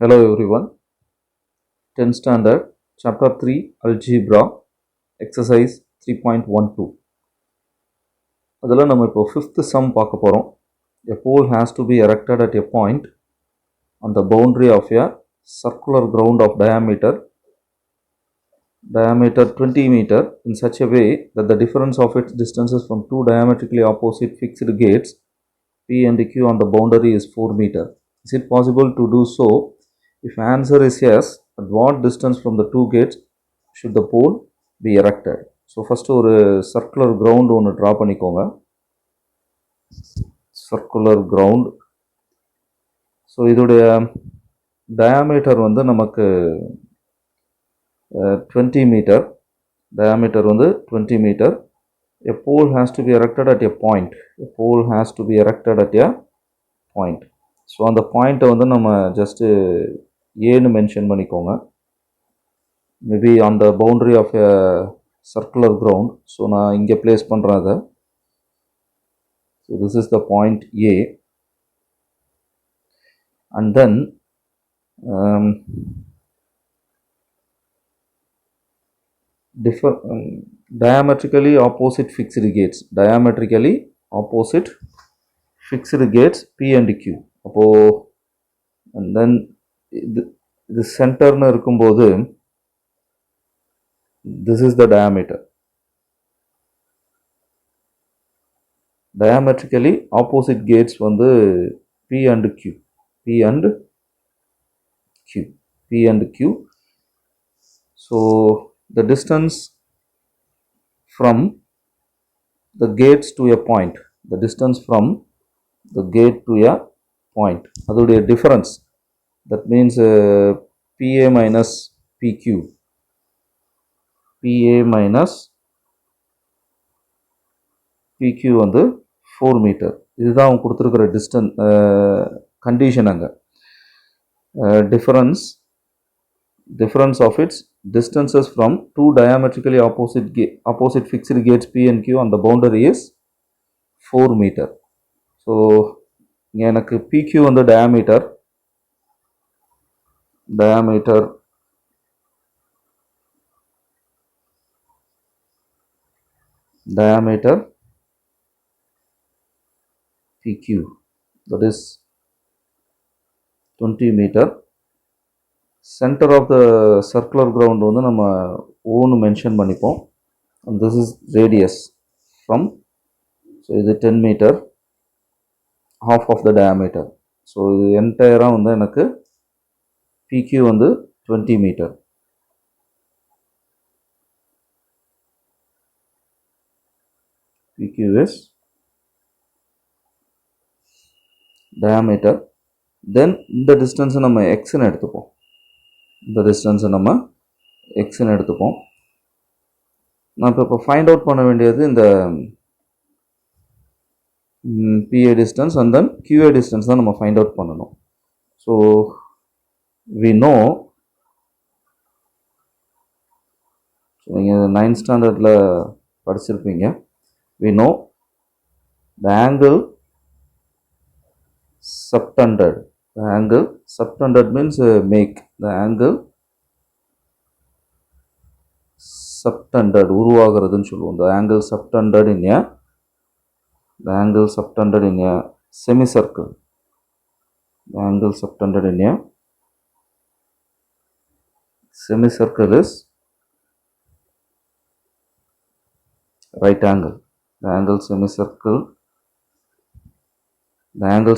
Hello everyone. 10th standard, chapter 3, algebra, exercise 3.12. அதில் நம்ம இப்போ 5th sum பார்க்க போகிறோம். A pole has to be erected at a point on the boundary of a circular ground of diameter 20 meter in such a way that the difference of its distances from two diametrically opposite fixed gates P and Q on the boundary is 4 meter. Is it possible to do so? If answer is yes, at what distance from the two gates should the pole be erected? So first ஒரு circular ground ஒன்று draw பண்ணிக்கோங்க. Circular ground. So இதோடைய diameter வந்து நமக்கு 20 meter. Diameter வந்து 20 meter. A pole has to be erected at a point. A pole has to be erected at a point. So அந்த பாயிண்ட்டை வந்து நம்ம ஜஸ்ட்டு ஏன்னு மென்ஷன் பண்ணிக்கோங்க. Maybe on the boundary of a circular ground. So நான் இங்கே place பண்ணுறேன் அதை. So this is the point A. And then diametrically opposite fixed gates. Diametrically opposite fixed gates P and Q. அப்போது and then இது சென்டர்னு இருக்கும்போது this is the diameter. Diametrically opposite gates வந்து P and Q. P and Q. P and Q. So the distance from the gates to a point. The distance from the gate to a point. அதோடைய difference. That means PA minus PQ. PA minus PQ வந்து 4 metre. இதுதான் அவங்க கொடுத்துருக்கிற distance condition. அங்கே difference of its distances from two diametrically opposite fixed gates P and Q on the boundary is 4 meter. So இங்கே எனக்கு PQ வந்து diameter PQ, that is 20 meter. Center of the circular ground வந்து நம்ம ஓன்னு mention பண்ணிப்போம். and this is radius from, so இது 10 meter, half of the diameter. so இது என்டையராக வந்து எனக்கு PQ வந்து 20 meter. PQ is diameter. then இந்த distance நம்ம xன்னு எடுத்துப்போம். இந்த distance நம்ம xன்னு எடுத்துப்போம். நான் இப்போ ஃபைண்ட் அவுட் பண்ண வேண்டியது இந்த PA distance and then QA distance தான் நம்ம ஃபைண்ட் அவுட் பண்ணணும். ஸோ we know, நீங்கள் 9th ஸ்டாண்டர்டில் படிச்சிருப்பீங்க. we know the angle subtended. The angle subtended means make. The angle subtended உருவாகிறதுன்னு சொல்லுவோம். The angle subtended in a semicircle. The angle subtended in a semicircle is right angle. The angle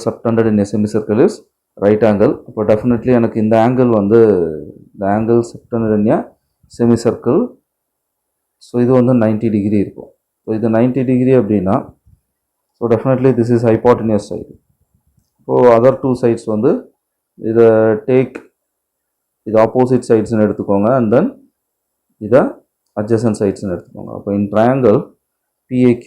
subtended in a semicircle is right angle. அப்போ definitely எனக்கு இந்த angle வந்து the angle subtended in a semicircle. So இது வந்து 90 degree இருக்கும். So இது 90 degree அப்படின்னா so definitely this is hypotenuse side. இப்போது அதர் டூ சைட்ஸ் வந்து இதை இது ஆப்போசிட் சைட்ஸ்ன்னு எடுத்துக்கோங்க. அண்ட் தென் இதை அட்ஜசன்ட் சைட்ஸ்ன்னு எடுத்துக்கோங்க. அப்போ இன் triangle PAQ,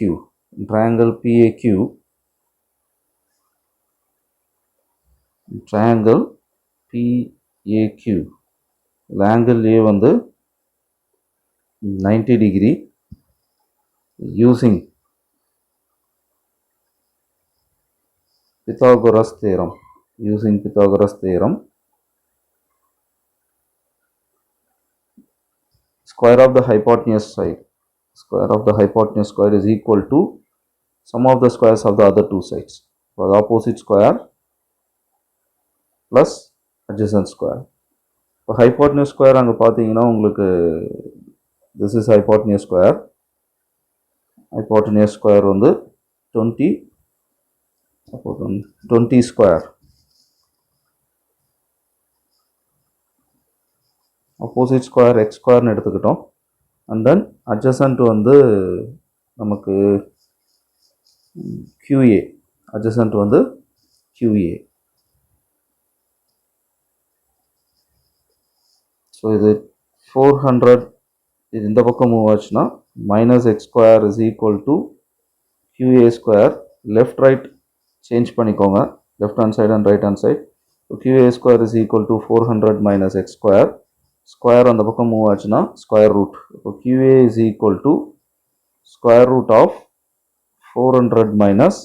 triangle PAQ, angle A வந்து 90 degree using Pythagoras theorem. square of the hypotenuse side. Square of the hypotenuse square is equal to sum of the squares of the other two sides. So the opposite square plus adjacent square. இப்போ hypotenuse square அங்கே பார்த்தீங்கன்னா உங்களுக்கு this is hypotenuse square. Hypotenuse square வந்து 20 square. Opposite square x square னு எடுத்துக்கிட்டோம். And then adjacent வந்து நமக்கு QA. Adjacent வந்து QA. So இது 400 இது இந்த பக்கம் மூவ் ஆச்சுன்னா minus x square is equal to QA square. Left right change பண்ணிக்கோங்க. Left hand side and right hand side. So QA square is equal to 400 minus x square. Square அந்த பக்கம் move ஆச்சுன்னா square root. So QA is equal to square root of 400 minus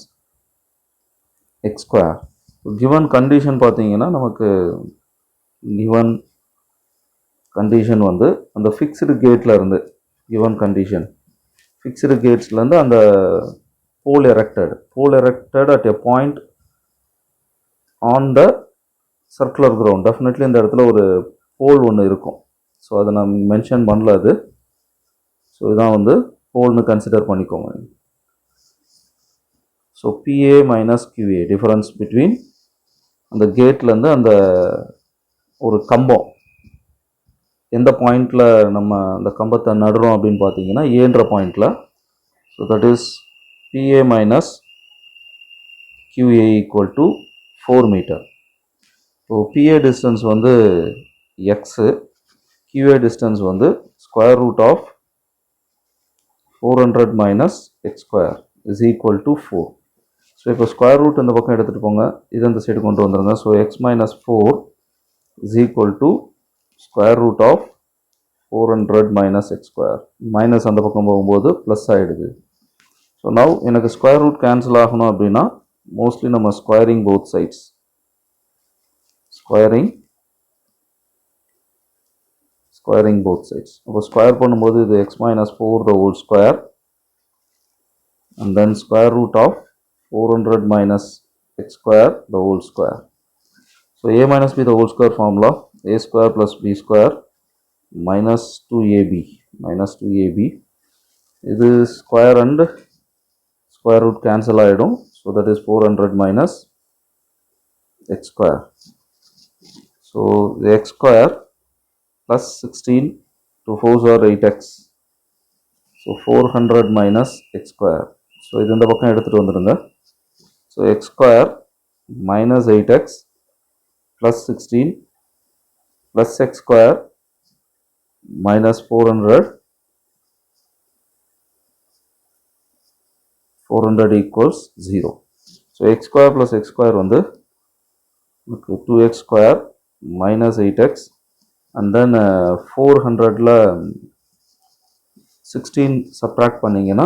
x square. So given condition பார்த்தீங்கன்னா நமக்கு given condition வந்து அந்த fixed gateல இருந்து given condition fixed gatesல இருந்து அந்த pole erected at a point on the circular ground. Definitely இந்த இடத்துல ஒரு pole ஒன்று இருக்கும். ஸோ அதை நான் மென்ஷன் பண்ணல அது. ஸோ இதான் வந்து போல்னு கன்சிடர் பண்ணிக்கோங்க. So PA minus QA difference between அந்த கேட்லேருந்து அந்த ஒரு கம்பம் எந்த பாயிண்டில் நம்ம அந்த கம்பத்தை நடுறோம் அப்படின்னு பார்த்தீங்கன்னா ஏன்ற பாயிண்டில். So that is PA minus QA equal to 4 metre. So PA distance வந்து எக்ஸு, QA distance வந்து square root of 400 minus x square is equal to 4. So இப்போ ஸ்கொயர் ரூட் இந்த பக்கம் எடுத்துகிட்டு போங்க, இது இந்த சைடு கொண்டு வந்துடுங்க. So x minus 4 is equal to square root of 400 minus x square. Minus அந்த பக்கம் போகும்போது ப்ளஸ் ஆகிடுது. ஸோ நவ் எனக்கு ஸ்கொயர் ரூட் கேன்சல் ஆகணும் அப்படின்னா மோஸ்ட்லி நம்ம squaring both sides. Squaring both sides. அப்போ ஸ்கொயர் பண்ணும்போது இது x minus 4 the whole square and then square root of 400 minus x square the whole square. So a minus b the whole square formula a square plus b square minus 2ab இது square and square root cancel ஆகிடும். So that is 400 minus x square. So the x square plus 16 to 4s are 8x. So 400 minus x square. So இது இந்த பக்கம் எடுத்துட்டு வந்துடுங்க. So x square minus 8x plus 16 plus x square minus 400 equals 0. So x square plus x square வந்து 2x square minus 8x and then 400ல 16 subtract பண்ணிங்கன்னா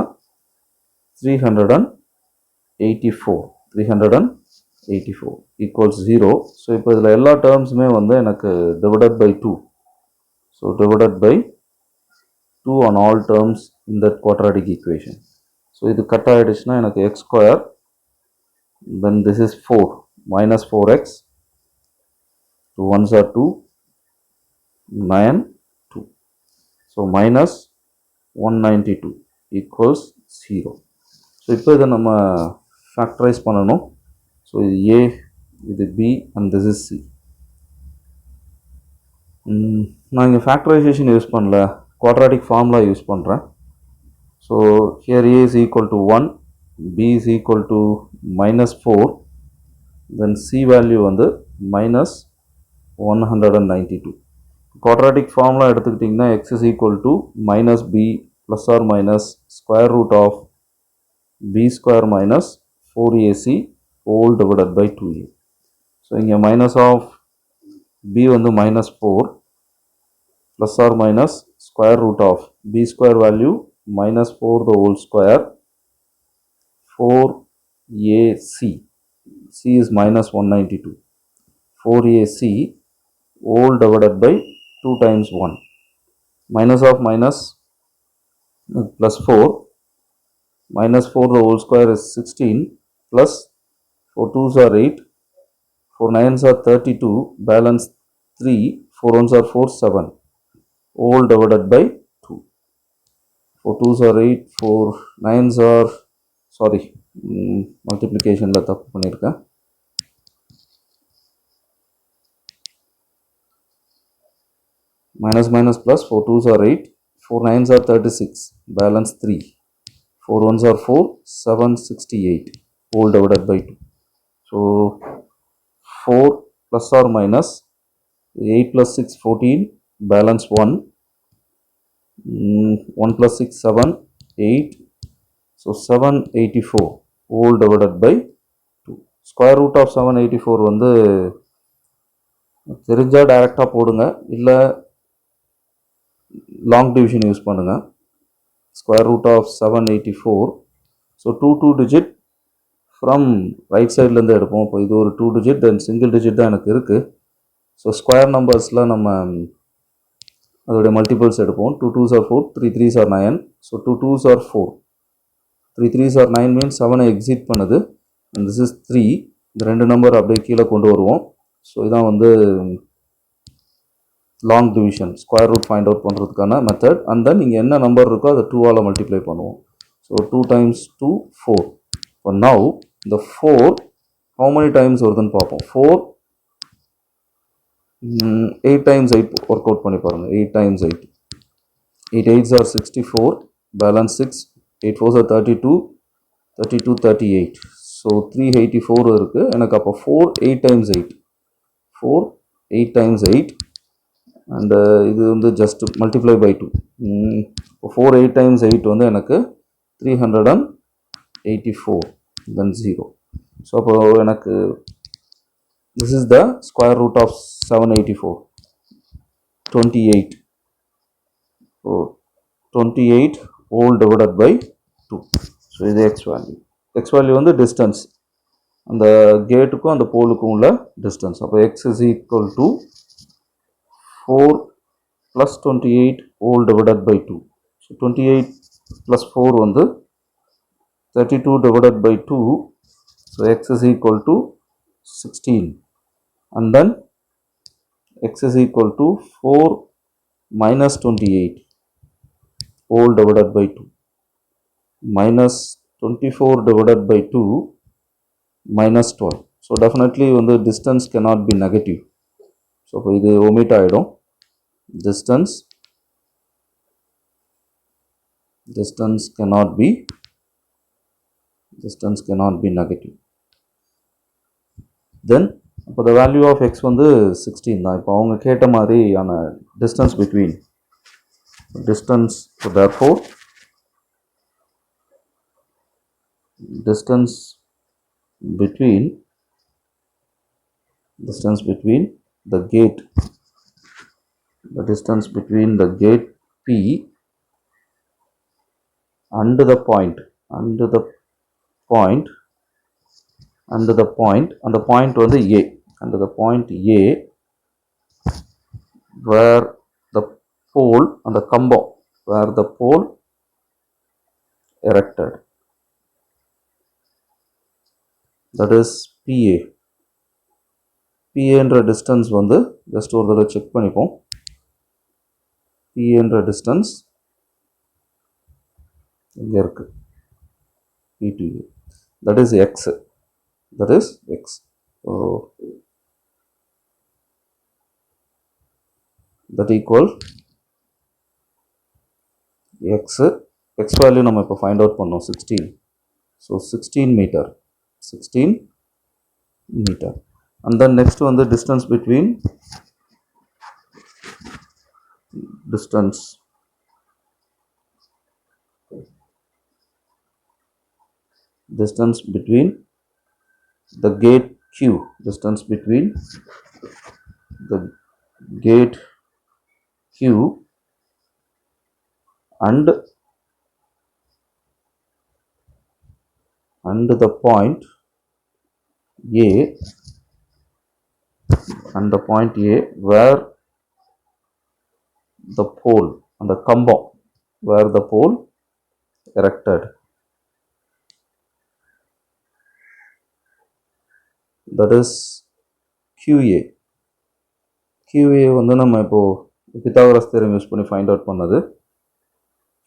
384 equals 0. So இப்போ இதில் எல்லா டேர்ம்ஸுமே வந்து எனக்கு divided by 2. So divided by 2 on all terms in that quadratic equation. So இது cut ஆகிடுச்சுன்னா எனக்கு x square then this is 4 minus 4x 2 1s are 2 9 2. So minus 192 equals 0. So இப்போ இதை நம்ம ஃபேக்டரைஸ் பண்ணணும். ஸோ இது A, இது B and this is C. நான் இங்கே ஃபேக்டரைசேஷன் யூஸ் பண்ணல, குவாட்ராட்டிக் ஃபார்முலா யூஸ் பண்ணுறேன். So here A is equal to 1, B is equal to minus 4, then C value வந்து minus 192. Quadratic formula எடுத்துக்கிட்டிங்கன்னா x is equal to minus b plus or minus square root of b square minus 4ac whole divided by 2a. So இங்கே minus of b வந்து minus 4 plus or minus square root of b square value minus 4 the whole square 4ac. c is minus 192. 4ac whole divided by 2 times 1. minus of minus plus 4, minus 4 the whole square is 16, plus 4 2s are 8, 4 9s are 32, balance 3, 4 1s are 4 7, all divided by 2. 4 2s are 8, 4 9s are, sorry, multiplication la தப்பு பண்ணிருக்கேன். Minus minus plus 4 2s are 8, 4 9s are 36, balance 3, 4 1s are 4, 7 68, all divided by 2. So 4 plus or minus 8 plus 6 14, balance 1, 1 plus 6 7 8, so 784, all divided by 2. Square root of 784 வந்து தெரிஞ்சா டைரக்டாக போடுங்க, இல்லை long division use பண்ணுங்க. Square root of 784, so 2 digit from right சைட்லேருந்து எடுப்போம். இப்போ இது ஒரு 2 டிஜிட், தென் சிங்கிள் டிஜிட் தான் எனக்கு இருக்குது. ஸோ ஸ்கொயர் நம்பர்ஸில் நம்ம அதோடைய மல்டிபிள்ஸ் எடுப்போம். 2 2s are 4, 3 3s are 9, so 2 2s are 4, 3 3s are 9 means 7 exit பண்ணுது, அண்ட் திஸ் இஸ் 3. இந்த ரெண்டு நம்பர் அப்படியே கீழே கொண்டு வருவோம். ஸோ இதான் வந்து long division, square root find out பண்ணுறதுக்கான மெத்தட். அண்ட் தென் நீங்கள் என்ன நம்பர் இருக்கோ அதை 2ஆல் மல்டிப்ளை பண்ணுவோம். So 2 times 2 4. இப்போ நவ் இந்த 4 how many times வருதுன்னு பார்ப்போம். 4 8 times 8 ஒர்க் அவுட் பண்ணி பாருங்கள். 8 times 8, 8 8s are 64, balance 6, 8 4s are 32, 32 38, so 384 இருக்குது எனக்கு. அப்போ 4 8 times 8, 4 8 times 8, அண்ட் இது வந்து ஜஸ்ட் மல்டிப்ளை பை 2. இப்போ 4 8 times 8 வந்து எனக்கு 384, தென் 0. ஸோ அப்போ எனக்கு this is the square root of 784, 28. So 28 all divided by 2. So இது x value. x value வந்து distance, அந்த கேட்டுக்கும் அந்த போலுக்கும் உள்ள distance. அப்போ x is equal to 4 plus 28 all divided by 2. So 28 plus 4 வந்து 32 divided by 2. So x is equal to 16. And then x is equal to 4 minus 28 all divided by 2, minus 24 divided by 2, minus 12. So definitely when the distance cannot be negative. So இது omit ஆயிடும். Distance cannot be negative. Then இப்போ the value of x வந்து 16 தான். இப்போ அவங்க கேட்ட மாதிரியான distance between, so therefore distance between the gate, the distance between the gate P and the point, and the point வந்து A, and the point A where the pole and the Cumbum where the pole erected, that is PA. PA என்ற distance வந்து just ஒரு தடவை check பண்ணிப்போம். PA என்ற distance இங்கே இருக்கு, P to A, that is x. So that equal x value நம்ம இப்போ find out பண்ணோம் 16. So 16 meter. And then next one, the distance between the gate Q, distance between the gate Q and the point A, where the pole அந்த கம்பம் where the pole erected. That is QA. QA வந்து நம்ம இப்போ Pythagoras theorem use பண்ணி find out பண்ணது.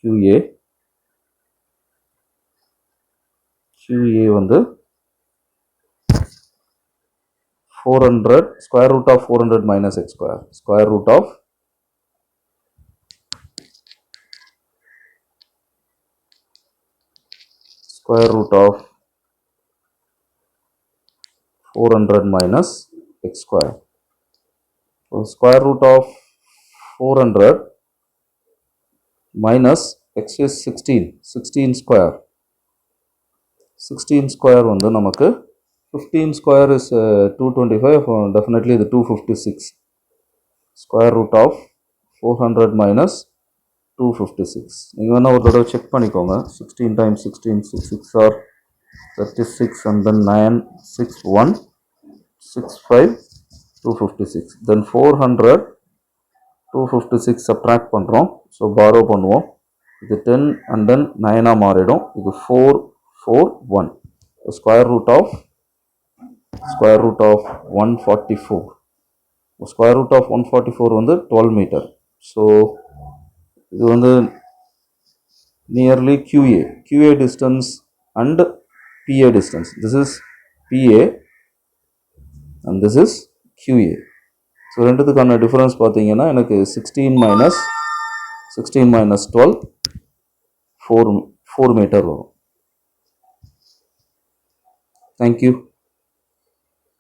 QA வந்து 400 square root of 400 minus x square. Square root of 400 minus x square. So square root of 400 minus x is 16 square. 16 square வந்து நமக்கு 15 square is 225, definitely the 256. Square root of 400 minus 256. நீங்கள் வேணால் ஒரு தடவை check பண்ணிக்கோங்க. 16 times 16, 6 are 36 and then 9, 6, 1, 6, 5, 256. Then 400, 256 subtract பண்ணுறோம். So borrow பண்ணுவோம். இது 10 and then 9 மாறிடும். இது 4, 4, 1. Square root of 144. Square root of 144 வந்து 12 meter. So இது வந்து nearly QA distance and PA distance. This is PA and this is QA. So ரெண்டுத்துக்கான difference பார்த்தீங்கன்னா எனக்கு 16 minus 12 4 மீட்டர் வரும். தேங்க்யூ.